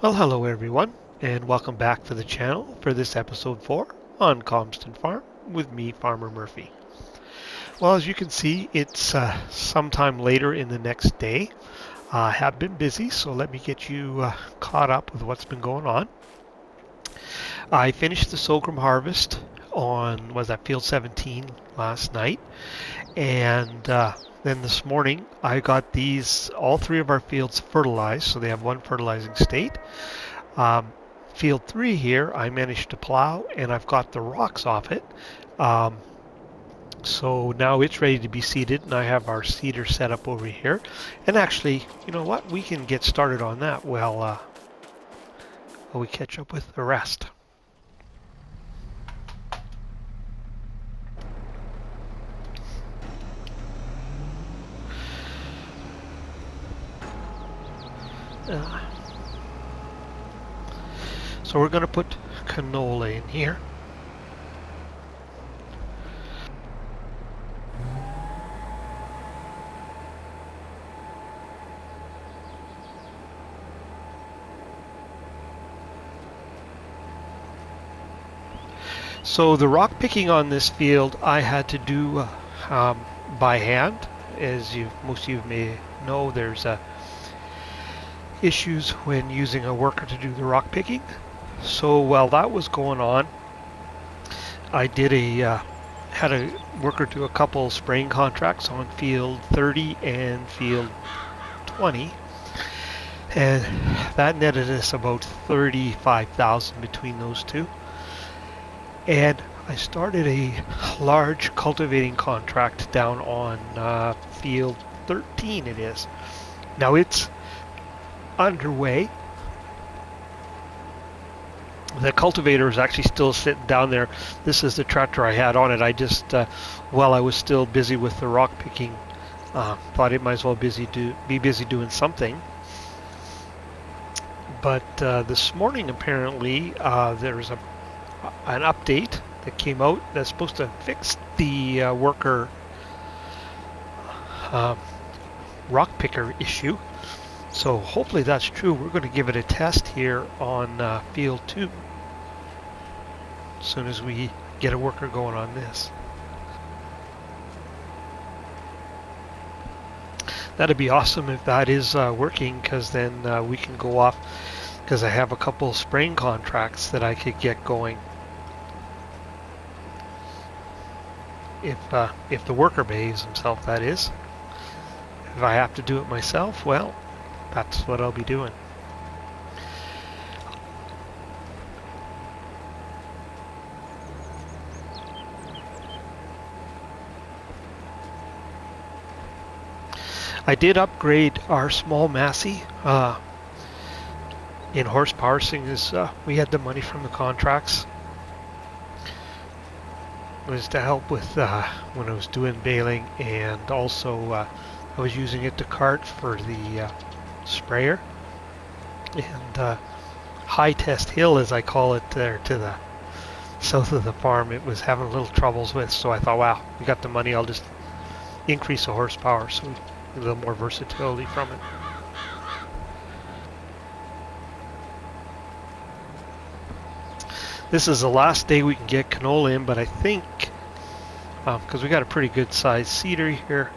Well, hello everyone, and welcome back to the channel for this episode 4 on Calmsden Farm with me, Farmer Murphy. Well, as you can see, it's sometime later in the next day. I have been busy, so let me get you caught up with what's been going on. I finished the sorghum harvest on, was that field 17 last night, and then this morning I got all three of our fields fertilized, so they have one fertilizing state. Um, Field 3 here, I managed to plow and I've got the rocks off it. Um, so now it's ready to be seeded, and I have our seeder set up over here. And actually, you know what? We can get started on that while we catch up with the rest. Uh, so we're going to put canola in here. So the rock picking on this field I had to do by hand. As most of you may know, there's issues when using a worker to do the rock picking. So while that was going on, I did had a worker do a couple spraying contracts on field 30 and field 20, and that netted us about 35,000 between those two. And I started a large cultivating contract down on field 13 it is. Now it's underway. The cultivator is actually still sitting down there. This is the tractor I had on it. I just, while I was still busy with the rock picking, thought it might as well be busy doing something. But this morning, apparently, there's an update that came out that's supposed to fix the worker rock picker issue. So hopefully that's true. We're going to give it a test here on field 2 as soon as we get a worker going on this. That'd be awesome if that is working, because then we can go off, because I have a couple spraying contracts that I could get going. If the worker behaves himself, that is. If I have to do it myself, well, that's what I'll be doing. I did upgrade our small Massey in horsepower, seeing as we had the money from the contracts. It was to help with when I was doing baling, and also I was using it to cart for the sprayer. And High Test Hill, as I call it, there to the south of the farm, it was having a little troubles with. So I thought, wow, we got the money, I'll just increase the horsepower so we get a little more versatility from it. This is the last day we can get canola in, but I think, because we got a pretty good sized seeder here,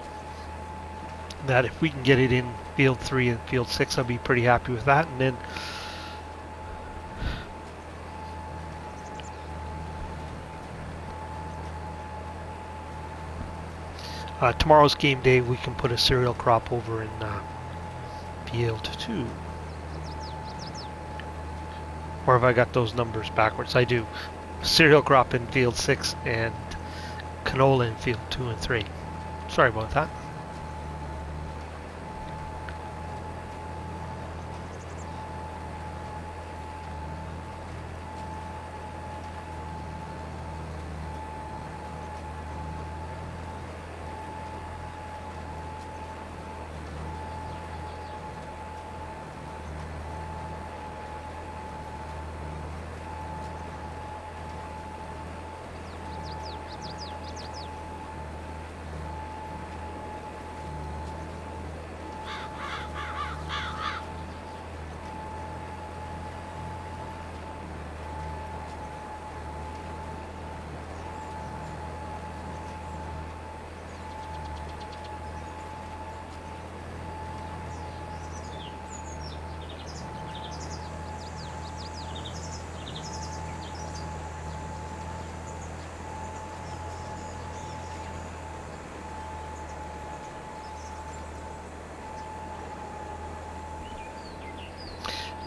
that if we can get it in field 3 and field 6, I'll be pretty happy with that. And then tomorrow's game day, we can put a cereal crop over in field 2. Or have I got those numbers backwards? I do. Cereal crop in field 6 and canola in field 2 and 3. Sorry about that.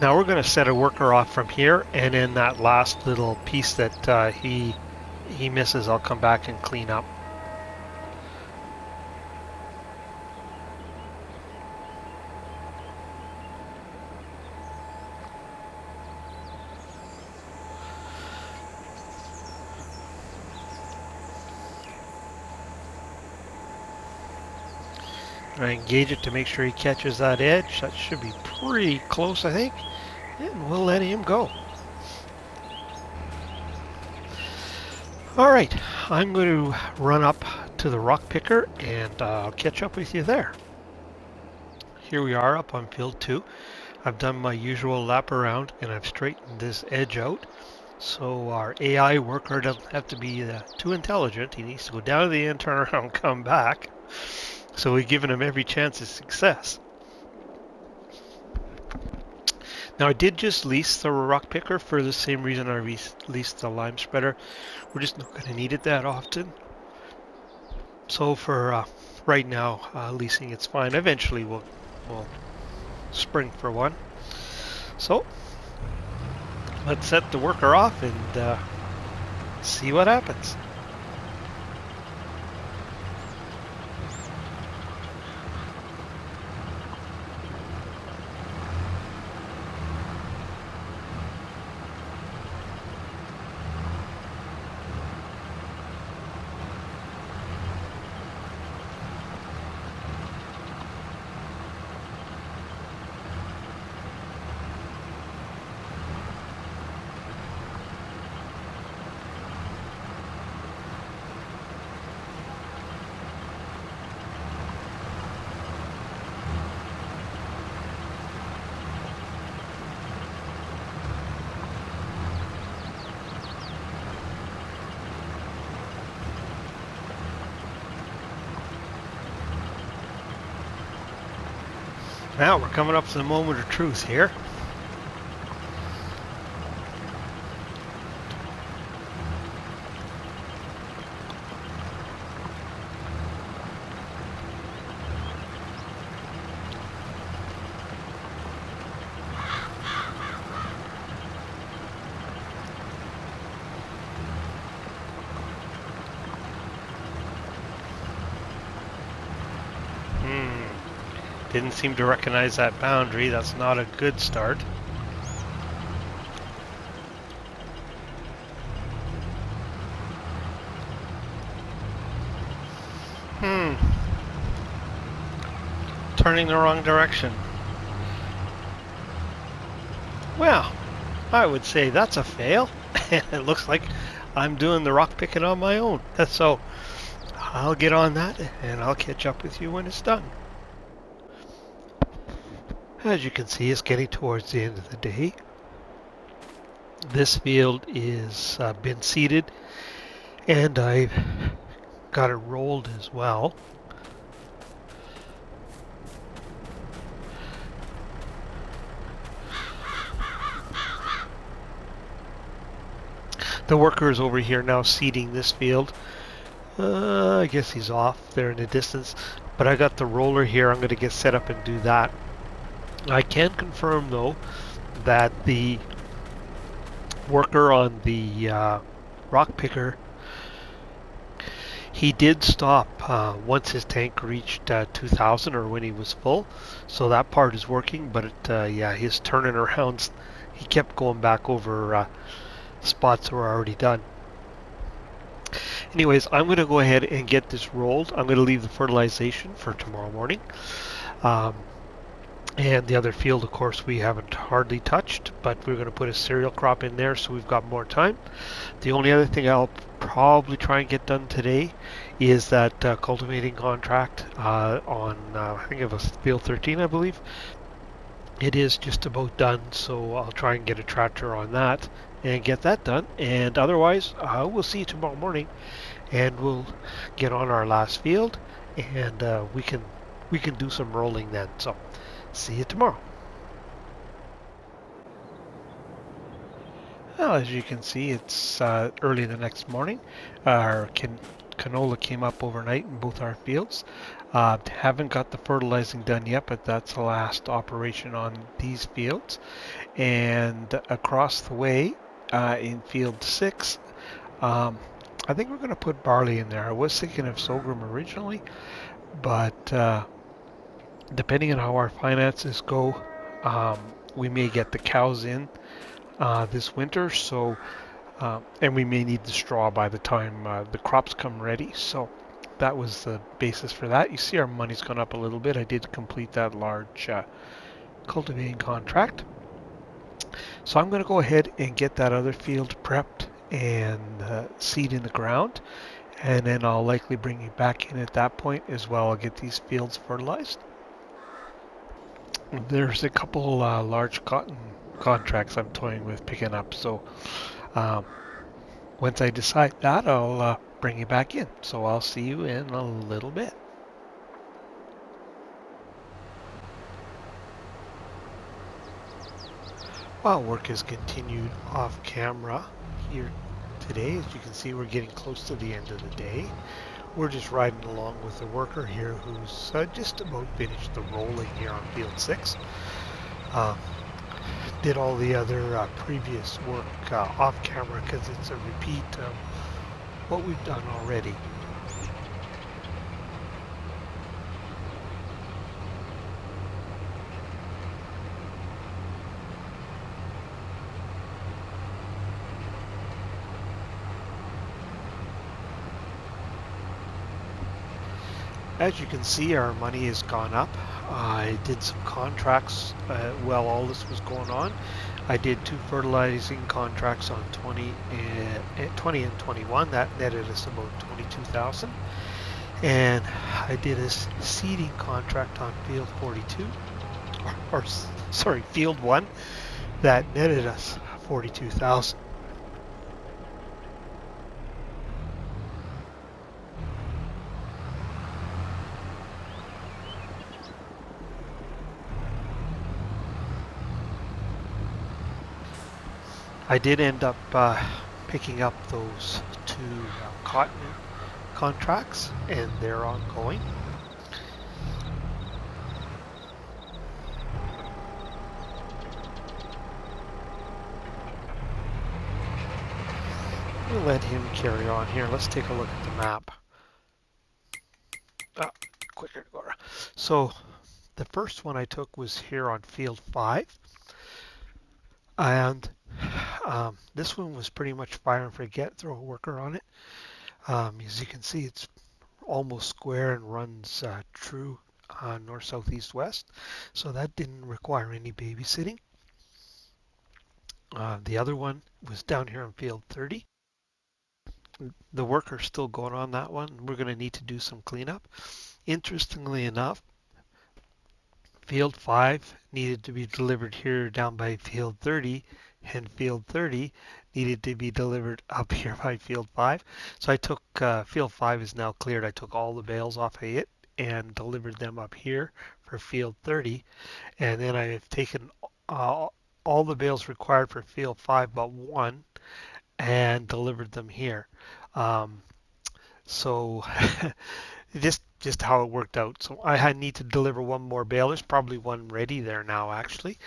Now we're going to set a worker off from here, and in that last little piece that he misses, I'll come back and clean up. I engage it to make sure he catches that edge. That should be pretty close, I think. And we'll let him go. Alright, I'm going to run up to the rock picker and I'll catch up with you there. Here we are up on field 2. I've done my usual lap around and I've straightened this edge out. So our AI worker doesn't have to be too intelligent. He needs to go down to the end, turn around, come back. So we've given him every chance of success. Now I did just lease the rock picker for the same reason I leased the lime spreader. We're just not going to need it that often. So for right now, leasing it's fine. Eventually we'll spring for one. So let's set the worker off and see what happens. Now we're coming up to the moment of truth here. Didn't seem to recognize that boundary. That's not a good start. Turning the wrong direction. Well, I would say that's a fail. It looks like I'm doing the rock picking on my own. So I'll get on that and I'll catch up with you when it's done. As you can see, it's getting towards the end of the day. This field is been seeded and I've got it rolled as well. The worker is over here now seeding this field. I guess he's off there in the distance, but I got the roller here. I'm going to get set up and do that. I can confirm though that the worker on the rock picker, he did stop once his tank reached 2000 or when he was full, so that part is working. But yeah, his turning arounds, he kept going back over spots that were already done. Anyways, I'm going to go ahead and get this rolled. I'm going to leave the fertilization for tomorrow morning. And the other field, of course, we haven't hardly touched, but we're going to put a cereal crop in there so we've got more time. The only other thing I'll probably try and get done today is that cultivating contract on, I think it was field 13, I believe. It is just about done, so I'll try and get a tractor on that and get that done. And otherwise, we'll see you tomorrow morning, and we'll get on our last field, and we can do some rolling then. So see you tomorrow. Well, as you can see, it's early the next morning. Our canola came up overnight in both our fields. Haven't got the fertilizing done yet, but that's the last operation on these fields. And across the way in field 6, I think we're going to put barley in there. I was thinking of sorghum originally, but depending on how our finances go, we may get the cows in this winter. So, and we may need the straw by the time the crops come ready. So that was the basis for that. You see our money's gone up a little bit. I did complete that large cultivating contract. So I'm going to go ahead and get that other field prepped and seed in the ground. And then I'll likely bring you back in at that point as well. I'll get these fields fertilized. There's a couple large cotton contracts I'm toying with picking up. So once I decide that, I'll bring you back in. So I'll see you in a little bit. While work has continued off camera here today, as you can see, we're getting close to the end of the day. We're just riding along with the worker here who's just about finished the rolling here on field 6. Did all the other previous work off camera because it's a repeat of what we've done already. As you can see, our money has gone up. I did some contracts while all this was going on. I did 2 fertilizing contracts on 20 and 21. That netted us about 22,000. And I did a seeding contract on field 42, or sorry, field 1. That netted us 42,000. I did end up picking up those 2 cotton contracts, and they're ongoing. We'll let him carry on here. Let's take a look at the map. Quicker to go around. So the first one I took was here on field 5. And this one was pretty much fire and forget, throw a worker on it. As you can see, it's almost square and runs true north, south, east, west. So that didn't require any babysitting. The other one was down here on field 30. The worker's still going on that one. We're going to need to do some cleanup. Interestingly enough, field 5 needed to be delivered here down by field 30, and field 30 needed to be delivered up here by field 5. So I took, field 5 is now cleared. I took all the bales off of it and delivered them up here for field 30. And then I've taken all the bales required for field 5 but 1 and delivered them here. So just how it worked out. So I need to deliver 1 more bale. There's probably 1 ready there now, actually.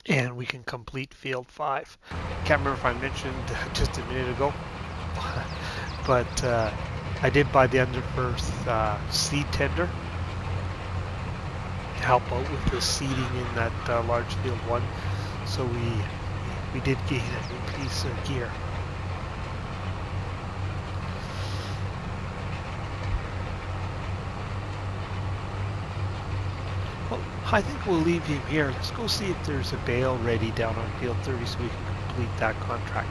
And we can complete field 5. Can't remember if I mentioned just a minute ago, but I did buy the underfirst seed tender to help out with the seeding in that large field 1. So we did gain a new piece of gear. Well, I think we'll leave him here. Let's go see if there's a bale ready down on field 30 so we can complete that contract.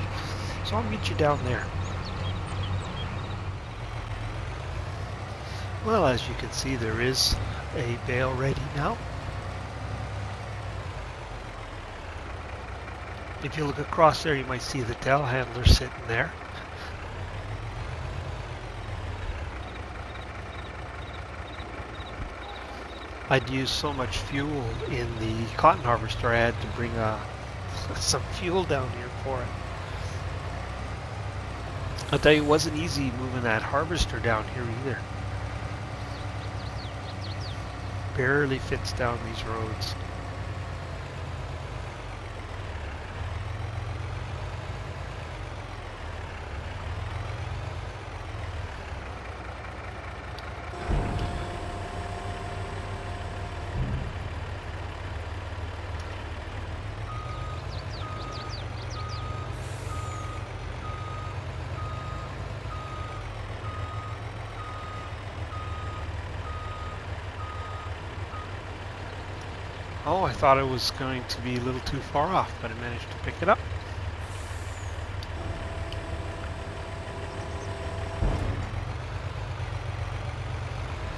So I'll meet you down there. Well, as you can see, there is a bale ready now. If you look across there, you might see the telehandler sitting there. I'd used so much fuel in the cotton harvester, I had to bring some fuel down here for it. I'll tell you, it wasn't easy moving that harvester down here either. Barely fits down these roads. Oh, I thought it was going to be a little too far off, but I managed to pick it up.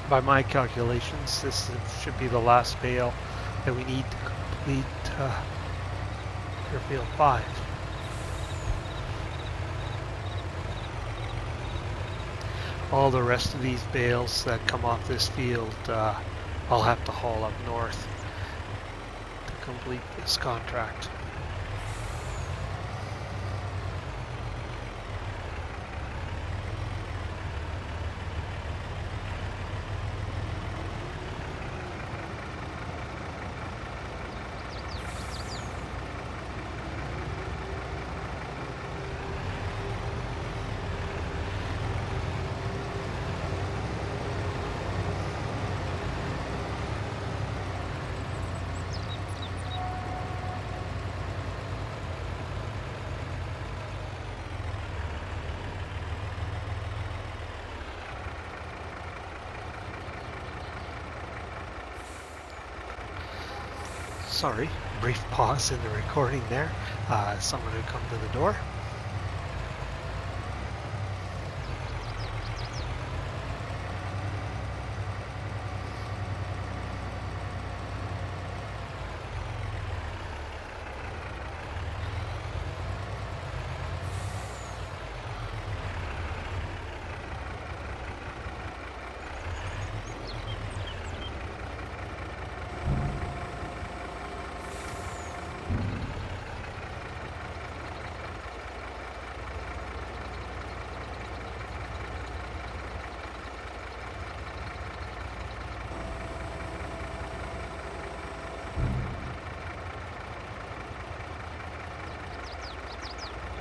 By my calculations, this should be the last bale that we need to complete Field 5. All the rest of these bales that come off this field, I'll have to haul up north to complete this contract. Sorry, brief pause in the recording there. Someone had come to the door.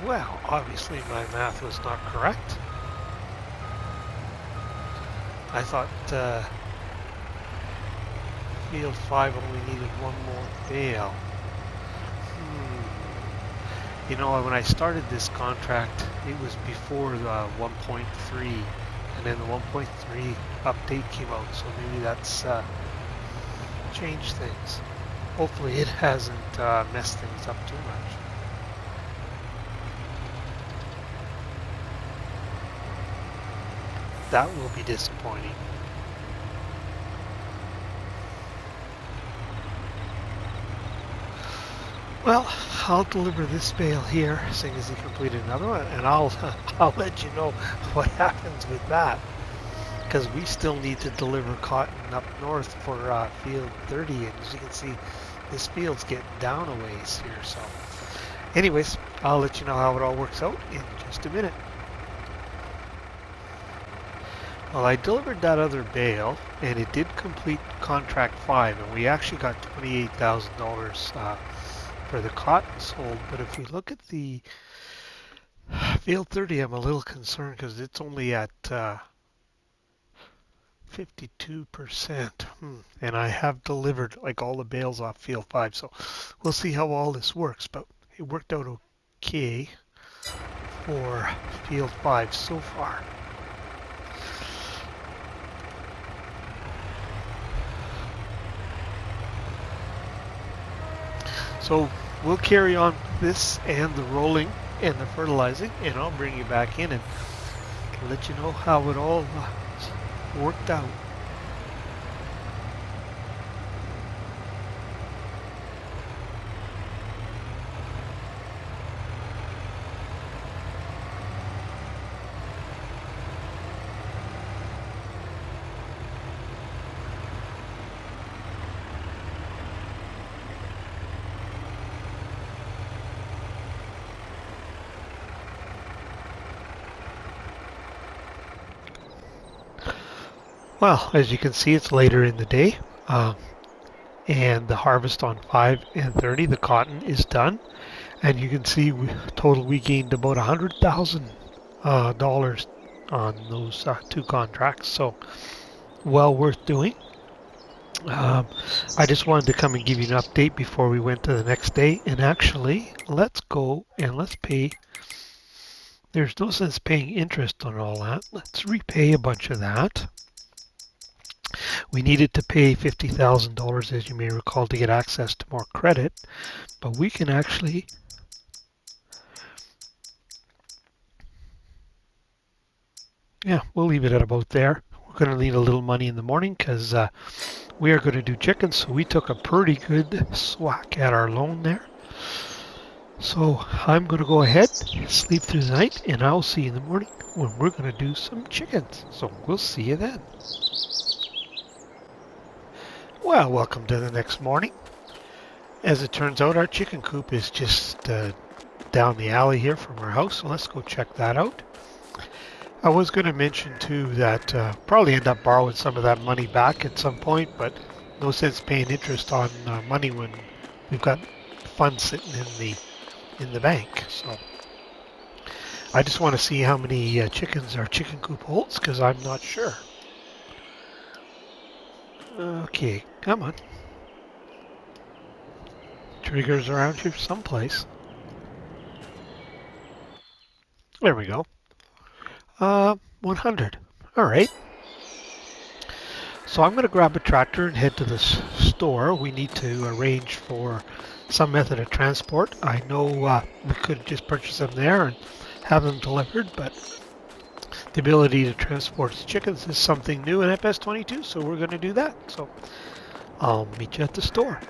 Well, obviously my math was not correct. I thought Field 5 only needed one more bale. You know, when I started this contract, it was before the 1.3, and then the 1.3 update came out, so maybe that's changed things. Hopefully it hasn't messed things up too much. That will be disappointing. Well, I'll deliver this bale here, seeing as he completed another one, and I'll let you know what happens with that. Because we still need to deliver cotton up north for Field 30, and as you can see, this field's getting down a ways here. So, anyways, I'll let you know how it all works out in just a minute. Well, I delivered that other bale, and it did complete contract 5, and we actually got $28,000 for the cotton sold. But if we look at the Field 30, I'm a little concerned because it's only at 52%. And I have delivered like all the bales off Field 5, so we'll see how all this works. But it worked out okay for Field 5 so far. So we'll carry on this and the rolling and the fertilizing, and I'll bring you back in and let you know how it all worked out. Well, as you can see, it's later in the day, and the harvest on 5 and 30, the cotton is done, and you can see we gained about $100,000 on those two contracts, so well worth doing. Um, I just wanted to come and give you an update before we went to the next day, and actually, let's go and let's pay. There's no sense paying interest on all that. Let's repay a bunch of that. We needed to pay $50,000, as you may recall, to get access to more credit, but we can actually, yeah, we'll leave it at about there. We're going to need a little money in the morning because we are going to do chickens, so we took a pretty good swack at our loan there. So I'm going to go ahead, sleep through the night, and I'll see you in the morning when we're going to do some chickens. So we'll see you then. Well, welcome to the next morning. As it turns out, our chicken coop is just down the alley here from our house, so let's go check that out. I was going to mention too that probably end up borrowing some of that money back at some point, but no sense paying interest on money when we've got funds sitting in the bank. So I just want to see how many chickens our chicken coop holds because I'm not sure. Okay, come on. Triggers around here someplace. There we go. 100. All right. So I'm going to grab a tractor and head to the store. We need to arrange for some method of transport. I know we could just purchase them there and have them delivered, but the ability to transport chickens is something new in FS22, so we're going to do that. So I'll meet you at the store.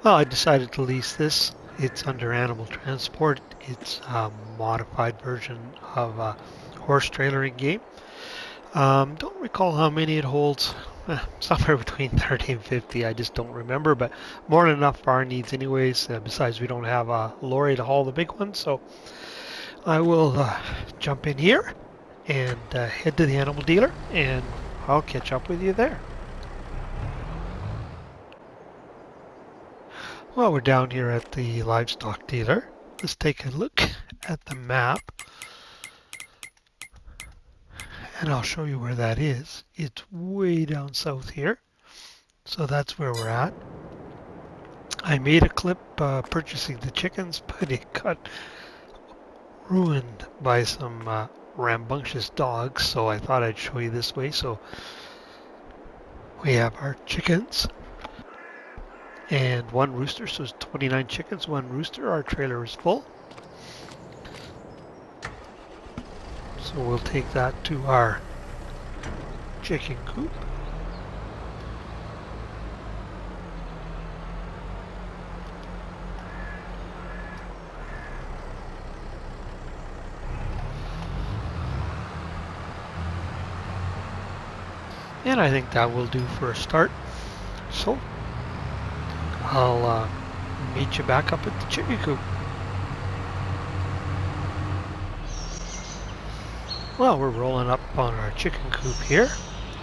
Well, I decided to lease this. It's under animal transport. It's a modified version of a horse trailering game. Don't recall how many it holds. Somewhere between 30 and 50. I just don't remember, but more than enough for our needs anyways. Besides, we don't have a lorry to haul the big one, so I will jump in here and head to the animal dealer, and I'll catch up with you there. Well, we're down here at the livestock dealer. Let's take a look at the map, and I'll show you where that is. It's way down south here, so that's where we're at. I made a clip purchasing the chickens, but it got ruined by some rambunctious dogs, so I thought I'd show you this way. So we have our chickens and one rooster, so it's 29 chickens, one rooster. Our trailer is full. So we'll take that to our chicken coop. And I think that will do for a start. So I'll meet you back up at the chicken coop. Well, we're rolling up on our chicken coop here.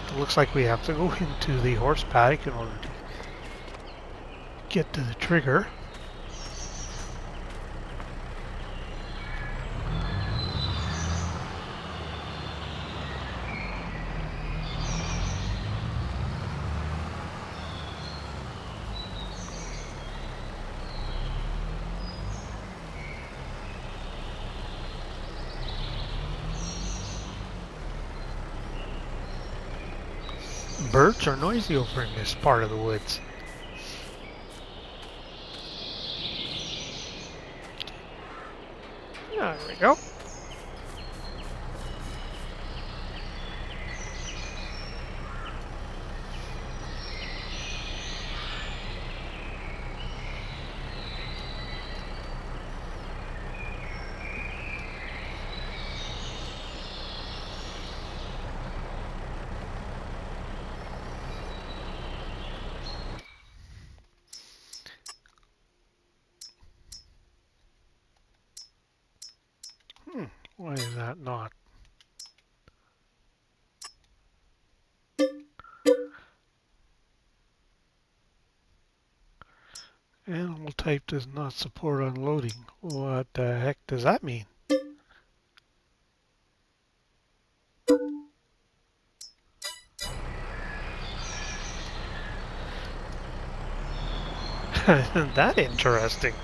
It looks like we have to go into the horse paddock in order to get to the trigger. Birds are noisy over in this part of the woods. There we go. Why is that not? Animal type does not support unloading. What the heck does that mean? Isn't that interesting?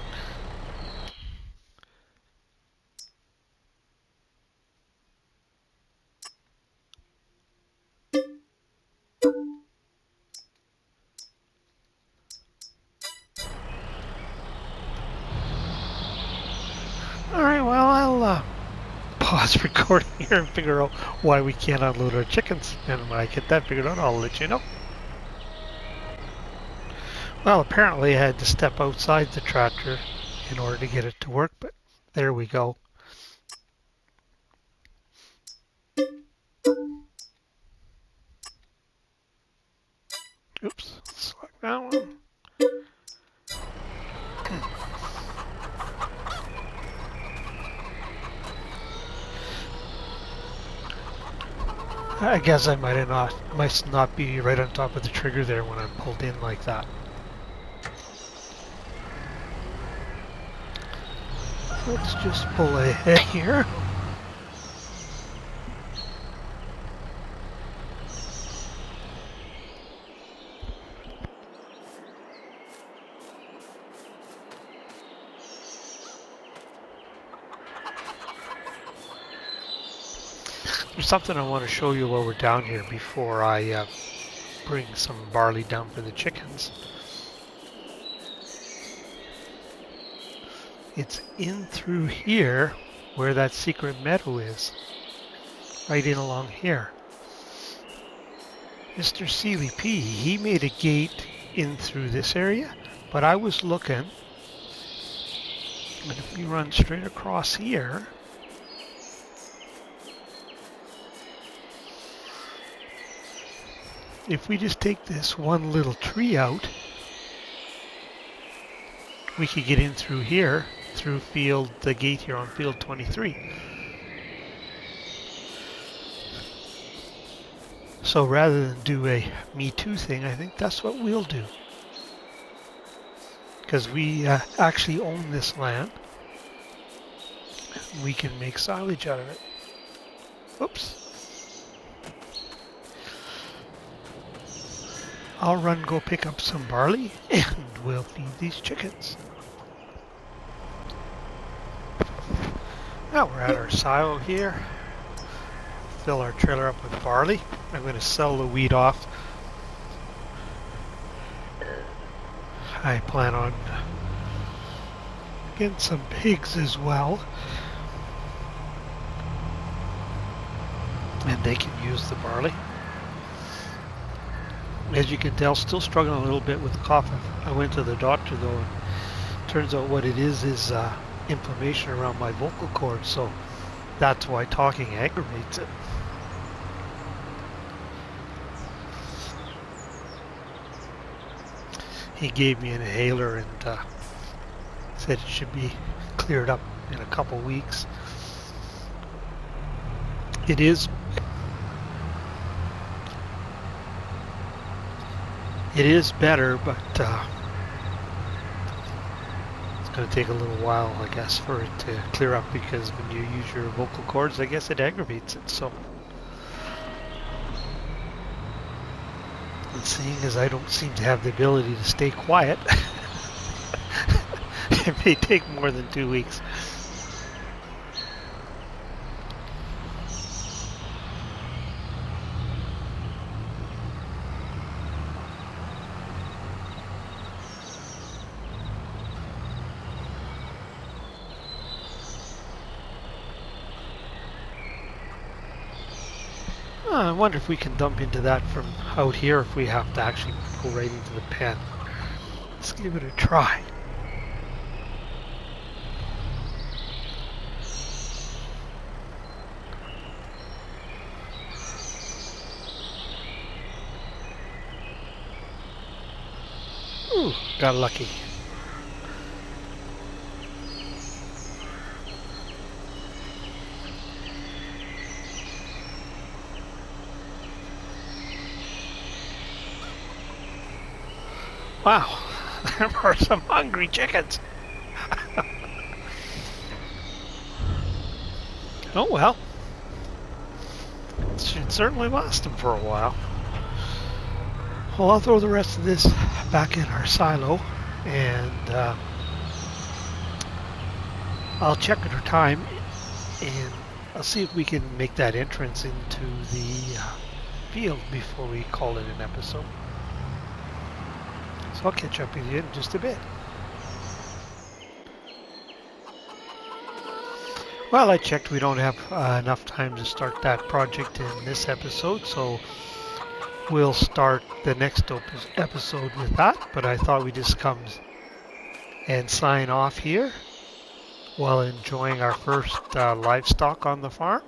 Alright, well, I'll pause recording here and figure out why we can't unload our chickens. And when I get that figured out, I'll let you know. Well, apparently I had to step outside the tractor in order to get it to work, but there we go. Oops, select that one. I guess I might not be right on top of the trigger there when I'm pulled in like that. Let's just pull ahead here. There's something I want to show you while we're down here before I bring some barley down for the chickens. It's in through here where that secret meadow is. Right in along here. Mr. Seeley P, he made a gate in through this area, but I was looking, and if we run straight across here, if we just take this one little tree out, we could get in through here, through the gate here on field 23. So rather than do a Me Too thing, I think that's what we'll do. Because we actually own this land. We can make silage out of it. Oops. I'll go pick up some barley and we'll feed these chickens. Now we're at our silo here. Fill our trailer up with barley. I'm going to sell the wheat off. I plan on getting some pigs as well. And they can use the barley. As you can tell, still struggling a little bit with the cough. I went to the doctor though, and turns out what it is inflammation around my vocal cords, so that's why talking aggravates it. He gave me an inhaler and said it should be cleared up in a couple weeks. It is better, but it's going to take a little while, I guess, for it to clear up, because when you use your vocal cords, I guess it aggravates it. So, and seeing as I don't seem to have the ability to stay quiet, it may take more than 2 weeks. I wonder if we can dump into that from out here, if we have to actually go right into the pen. Let's give it a try. Ooh, got lucky. Wow, There are some hungry chickens. Oh well. Should certainly last them for a while. Well, I'll throw the rest of this back in our silo, and I'll check at her time, and I'll see if we can make that entrance into the field before we call it an episode. So I'll catch up with you in just a bit. Well, I checked. We don't have enough time to start that project in this episode, so we'll start the next episode with that. But I thought we'd just come and sign off here while enjoying our first livestock on the farm.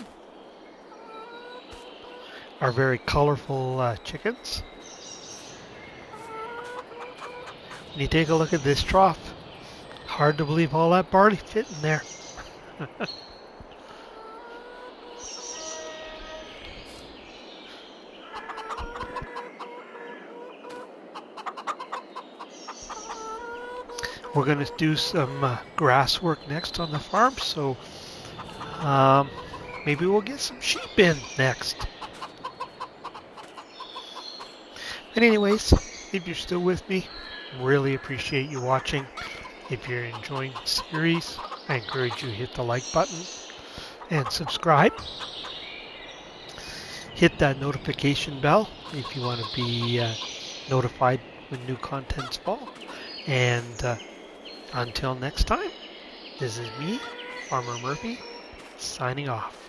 Our very colorful chickens. When you take a look at this trough, hard to believe all that barley fit in there. We're going to do some grass work next on the farm, so maybe we'll get some sheep in next. But anyways, if you're still with me, really appreciate you watching. If you're enjoying the series, I encourage you to hit the like button and subscribe. Hit that notification bell if you want to be notified when new contents fall. And until next time, this is me, Farmer Murphy, signing off.